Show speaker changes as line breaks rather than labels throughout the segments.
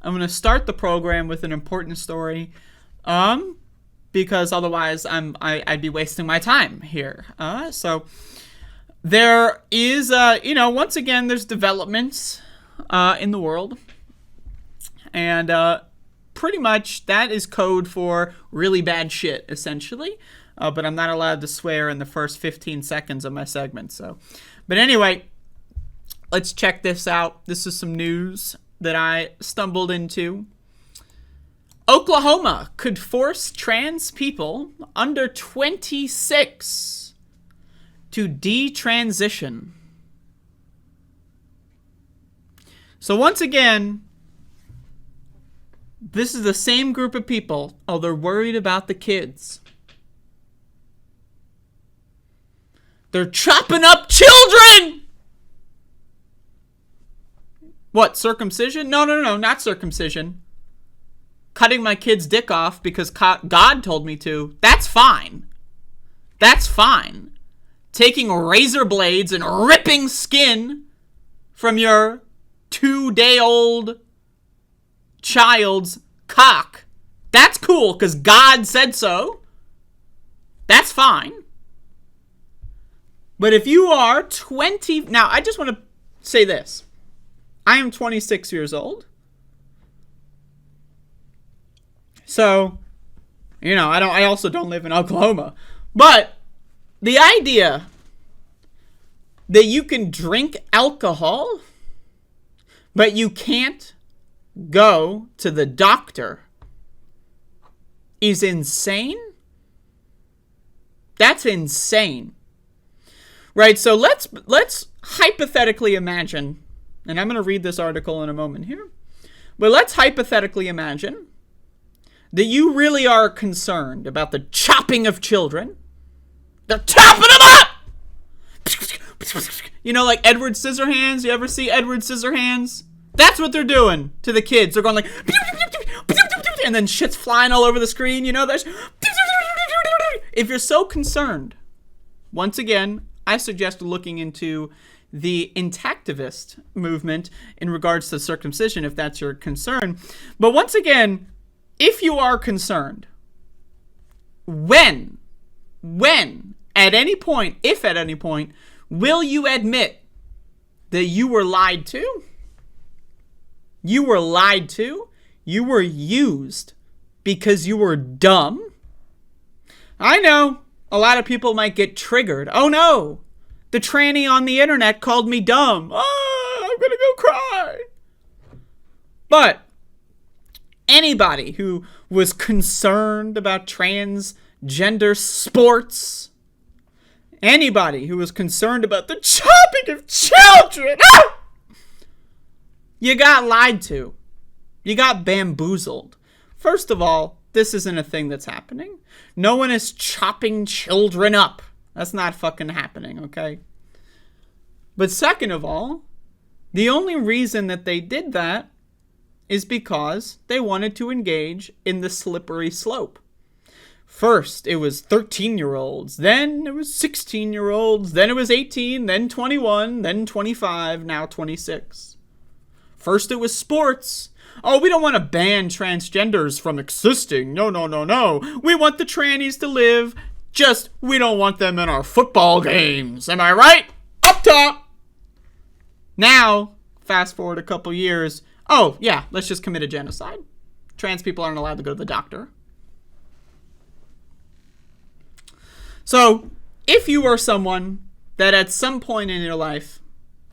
I'm going to start the program with an important story, because otherwise I'd be wasting my time here. So there is, once again, there's developments in the world, and pretty much that is code for really bad shit, essentially. But I'm not allowed to swear in the first 15 seconds of my segment. But anyway, let's check this out. This is some news that I stumbled into. Oklahoma could force trans people under 26 to detransition. So once again, this is the same group of people. Oh, they're worried about the kids. They're chopping up children! What, circumcision? No, not circumcision. Cutting my kid's dick off because God told me to. That's fine. That's fine. Taking razor blades and ripping skin from your 2-day-old child's cock. That's cool because God said so. That's fine. But if you are 20... Now, I just want to say this. I am 26 years old. So, I also don't live in Oklahoma. But the idea that you can drink alcohol, but you can't go to the doctor is insane. That's insane. Right, so let's hypothetically imagine, and I'm going to read this article in a moment here, but let's hypothetically imagine that you really are concerned about the chopping of children. They're chopping them up! Like Edward Scissorhands. You ever see Edward Scissorhands? That's what they're doing to the kids. They're going like, and then shit's flying all over the screen. If you're so concerned, once again, I suggest looking into the intactivist movement in regards to circumcision, if that's your concern. But once again, if you are concerned, when, at any point, if at any point, will you admit that you were lied to? You were lied to? You were used because you were dumb? I know. A lot of people might get triggered. Oh no, the tranny on the internet called me dumb. Oh, I'm gonna go cry. But anybody who was concerned about transgender sports, anybody who was concerned about the chopping of children, you got lied to. You got bamboozled. First of all, this isn't a thing that's happening. No one is chopping children up. That's not fucking happening, okay? But second of all, the only reason that they did that is because they wanted to engage in the slippery slope. First, it was 13-year-olds. Then it was 16-year-olds. Then it was 18. Then 21. Then 25. Now 26. First, it was sports. Oh, we don't want to ban transgenders from existing. No. We want the trannies to live. Just, we don't want them in our football games. Am I right? Up top. Now, fast forward a couple years. Oh, yeah, let's just commit a genocide. Trans people aren't allowed to go to the doctor. So, if you are someone that at some point in your life,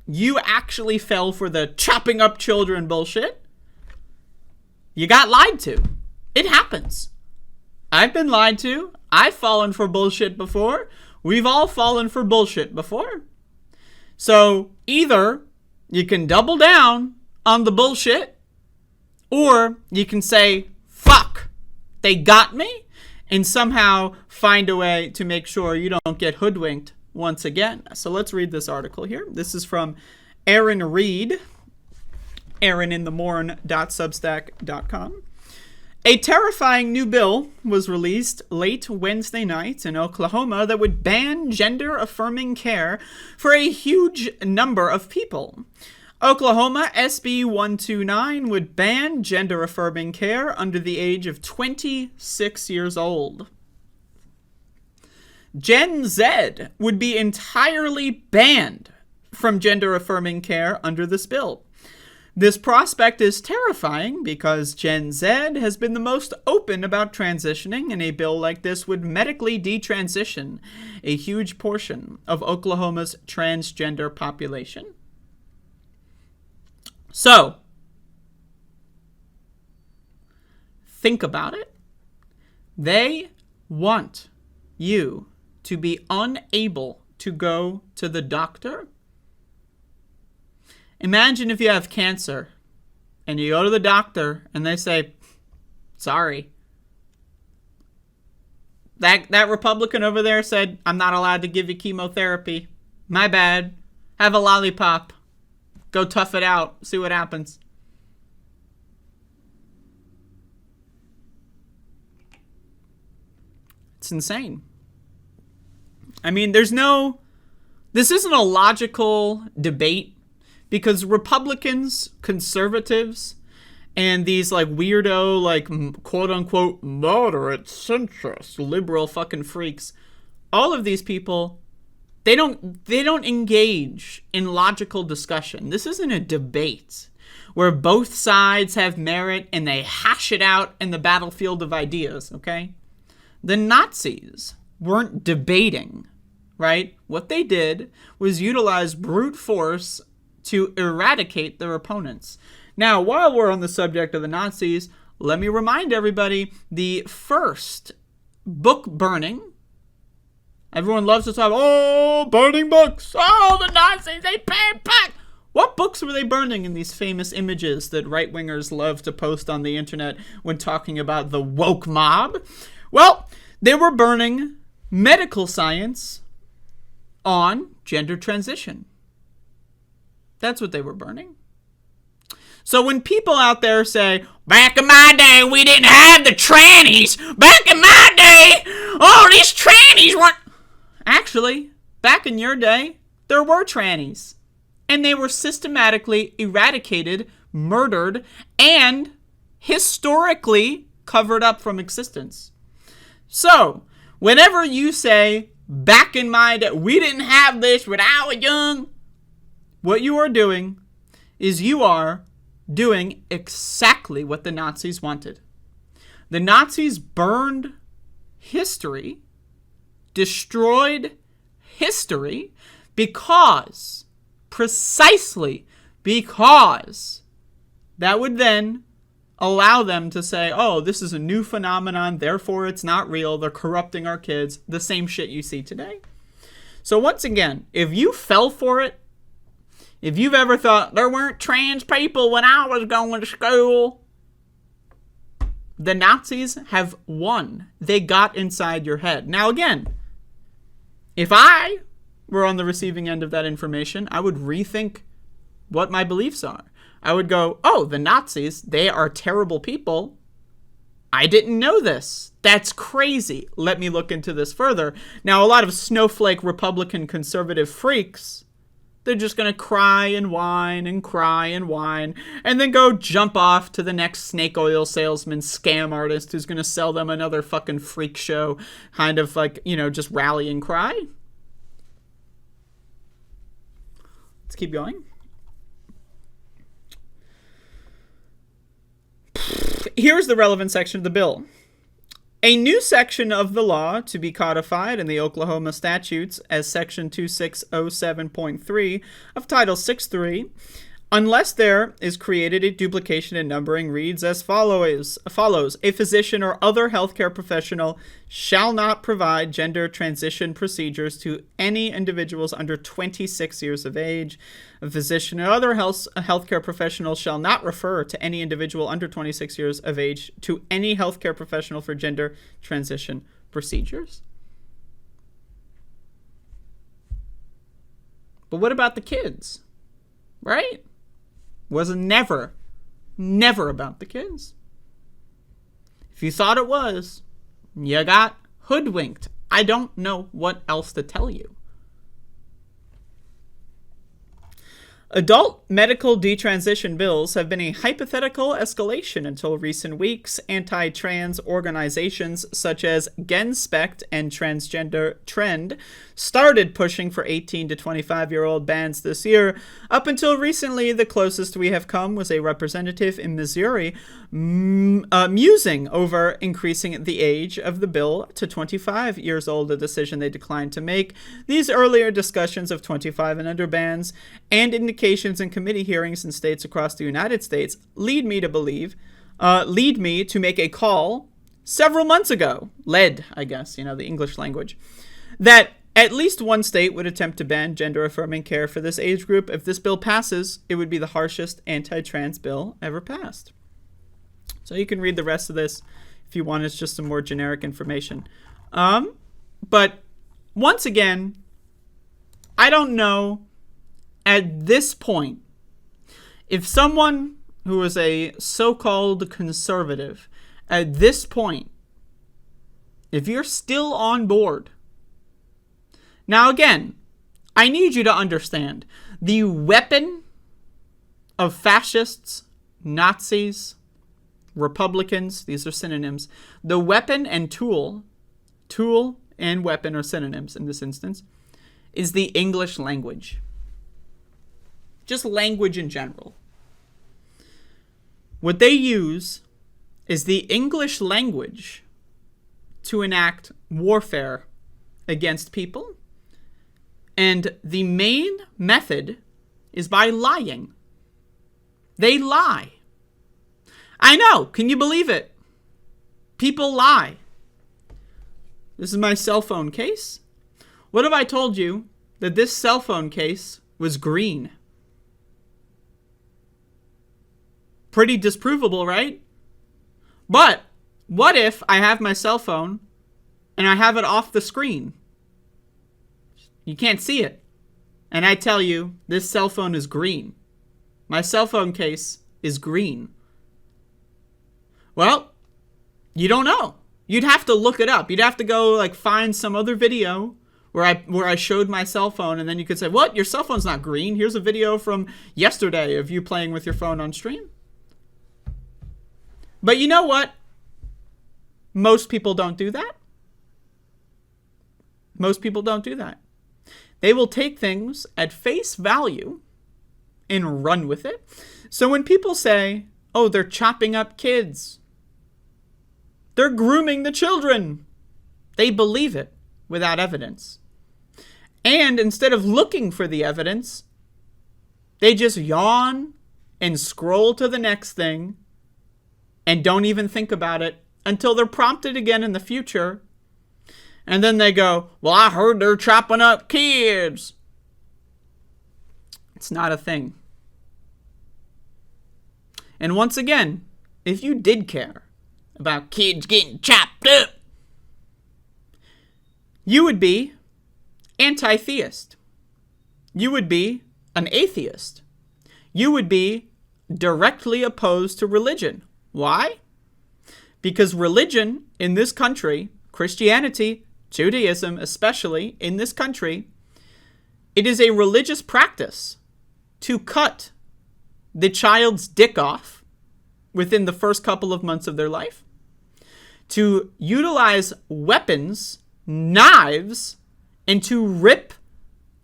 you actually fell for the chopping up children bullshit, you got lied to. It happens. I've been lied to. I've fallen for bullshit before. We've all fallen for bullshit before. So either you can double down on the bullshit, or you can say, fuck, they got me, and somehow find a way to make sure you don't get hoodwinked once again. So let's read this article here. This is from Aaron Reed. AaronInTheMorn.substack.com. A terrifying new bill was released late Wednesday night in Oklahoma that would ban gender-affirming care for a huge number of people. Oklahoma SB 129 would ban gender-affirming care under the age of 26 years old. Gen Z would be entirely banned from gender-affirming care under this bill. This prospect is terrifying because Gen Z has been the most open about transitioning, and a bill like this would medically detransition a huge portion of Oklahoma's transgender population. So, think about it. They want you to be unable to go to the doctor. Imagine if you have cancer and you go to the doctor and they say, sorry. That Republican over there said, I'm not allowed to give you chemotherapy. My bad. Have a lollipop. Go tough it out. See what happens. It's insane. I mean, this isn't a logical debate because Republicans, conservatives, and these like weirdo, like quote unquote moderate, centrist, liberal fucking freaks, all of these people, they don't engage in logical discussion. This isn't a debate where both sides have merit and they hash it out in the battlefield of ideas, okay? The Nazis weren't debating, right? What they did was utilize brute force to eradicate their opponents. Now, while we're on the subject of the Nazis, let me remind everybody, the first book burning, everyone loves to talk, burning books, the Nazis, they banned books. What books were they burning in these famous images that right-wingers love to post on the internet when talking about the woke mob? Well, they were burning medical science on gender transition. That's what they were burning. So when people out there say, back in my day, we didn't have the trannies. Back in my day, these trannies weren't. Actually, back in your day, there were trannies. And they were systematically eradicated, murdered, and historically covered up from existence. So, whenever you say, back in my day, we didn't have this when I was young, what you are doing is you are doing exactly what the Nazis wanted. The Nazis burned history, destroyed history, precisely because that would then allow them to say, this is a new phenomenon, therefore it's not real, they're corrupting our kids, the same shit you see today. So once again, if you fell for it, if you've ever thought there weren't trans people when I was going to school, the Nazis have won. They got inside your head. Now again, if I were on the receiving end of that information, I would rethink what my beliefs are. I would go, the Nazis, they are terrible people. I didn't know this. That's crazy. Let me look into this further. Now, a lot of snowflake Republican conservative freaks, they're just going to cry and whine and cry and whine and then go jump off to the next snake oil salesman scam artist who's going to sell them another fucking freak show, kind of like, just rally and cry. Let's keep going. Here's the relevant section of the bill. A new section of the law to be codified in the Oklahoma statutes as Section 2607.3 of Title 6.3, unless there is created a duplication in numbering, reads as follows. A physician or other healthcare professional shall not provide gender transition procedures to any individuals under 26 years of age. A physician or other healthcare professional shall not refer to any individual under 26 years of age to any healthcare professional for gender transition procedures. But what about the kids? Right? Was never about the kids. If you thought it was, you got hoodwinked. I don't know what else to tell you. Adult medical detransition bills have been a hypothetical escalation until recent weeks. Anti-trans organizations such as Genspect and Transgender Trend started pushing for 18 to 25-year-old bans this year. Up until recently, the closest we have come was a representative in Missouri musing over increasing the age of the bill to 25 years old, a decision they declined to make. These earlier discussions of 25 and under bans and indications in committee hearings in states across the United States lead me to make a call several months ago, the English language, that at least one state would attempt to ban gender-affirming care for this age group. If this bill passes, it would be the harshest anti-trans bill ever passed. So you can read the rest of this if you want. It's just some more generic information. But once again, I don't know at this point if someone who is a so-called conservative at this point, if you're still on board. Now again, I need you to understand the weapon of fascists, Nazis, Republicans, these are synonyms. The weapon and tool and weapon are synonyms in this instance, is the English language. Just language in general. What they use is the English language to enact warfare against people. And the main method is by lying. They lie. I know. Can you believe it? People lie. This is my cell phone case. What if I told you that this cell phone case was green? Pretty disprovable, right? But what if I have my cell phone and I have it off the screen? You can't see it. And I tell you, this cell phone is green. My cell phone case is green. Well, you don't know. You'd have to look it up. You'd have to go find some other video where I showed my cell phone, and then you could say, what? Your cell phone's not green. Here's a video from yesterday of you playing with your phone on stream. But you know what? Most people don't do that. Most people don't do that. They will take things at face value and run with it. So when people say, oh, they're chopping up kids, they're grooming the children, they believe it without evidence. And instead of looking for the evidence, they just yawn and scroll to the next thing and don't even think about it until they're prompted again in the future. And then they go, well, I heard they're chopping up kids. It's not a thing. And once again, if you did care about kids getting chopped up, you would be anti-theist. You would be an atheist. You would be directly opposed to religion. Why? Because religion in this country, Christianity, Judaism especially in this country, it is a religious practice to cut the child's dick off within the first couple of months of their life, to utilize weapons, knives, and to rip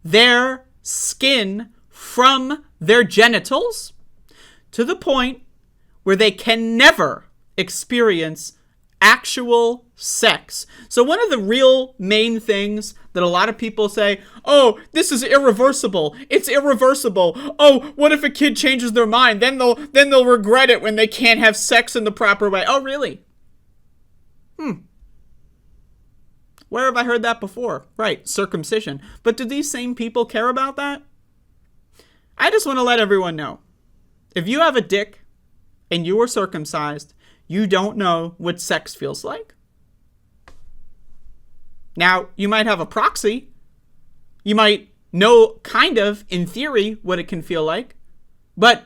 their skin from their genitals to the point where they can never experience actual sex. So one of the real main things that a lot of people say, oh, this is irreversible. It's irreversible. Oh, what if a kid changes their mind? Then they'll regret it when they can't have sex in the proper way. Oh, really? Where have I heard that before? Right, circumcision. But do these same people care about that? I just want to let everyone know. If you have a dick and you were circumcised, you don't know what sex feels like. Now, you might have a proxy. You might know, kind of, in theory, what it can feel like. But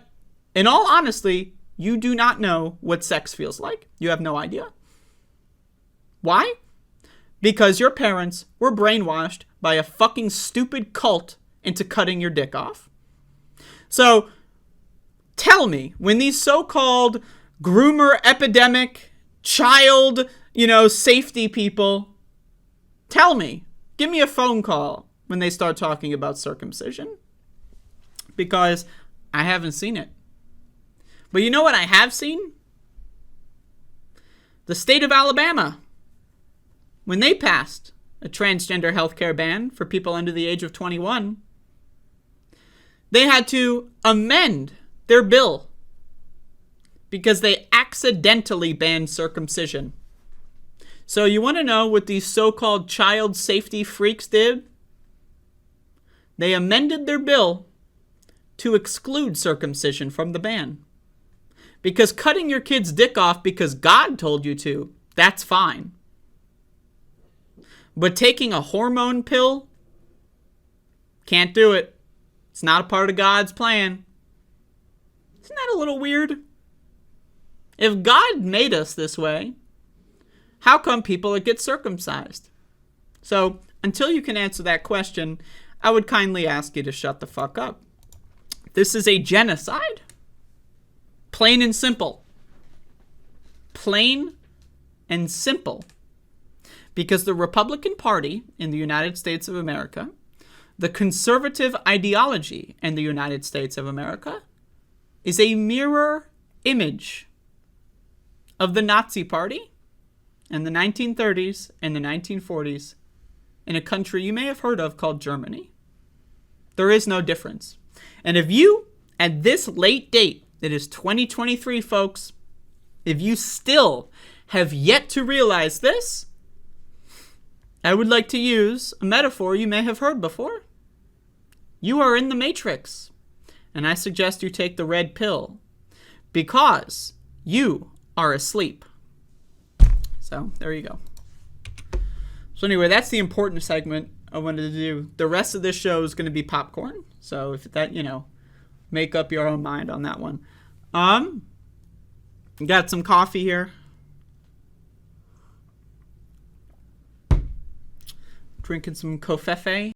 in all honesty, you do not know what sex feels like. You have no idea. Why? Because your parents were brainwashed by a fucking stupid cult into cutting your dick off. So tell me, when these so-called groomer epidemic, child, safety people, tell me, give me a phone call when they start talking about circumcision. Because I haven't seen it. But you know what I have seen? The state of Alabama, when they passed a transgender healthcare ban for people under the age of 21, they had to amend their bill because they accidentally banned circumcision. So you want to know what these so-called child safety freaks did? They amended their bill to exclude circumcision from the ban. Because cutting your kid's dick off because God told you to, that's fine. But taking a hormone pill, can't do it. It's not a part of God's plan. Isn't that a little weird? If God made us this way, how come people get circumcised? So, until you can answer that question, I would kindly ask you to shut the fuck up. This is a genocide. Plain and simple. Plain and simple. Because the Republican Party in the United States of America, the conservative ideology in the United States of America, is a mirror image of the Nazi Party in the 1930s and the 1940s in a country you may have heard of called Germany. There is no difference. And if you, at this late date, it is 2023, folks, if you still have yet to realize this, I would like to use a metaphor you may have heard before. You are in the Matrix, and I suggest you take the red pill because you are asleep. So, there you go. So anyway, that's the important segment I wanted to do. The rest of this show is going to be popcorn. So if that, make up your own mind on that one. Got some coffee here. Drinking some covfefe.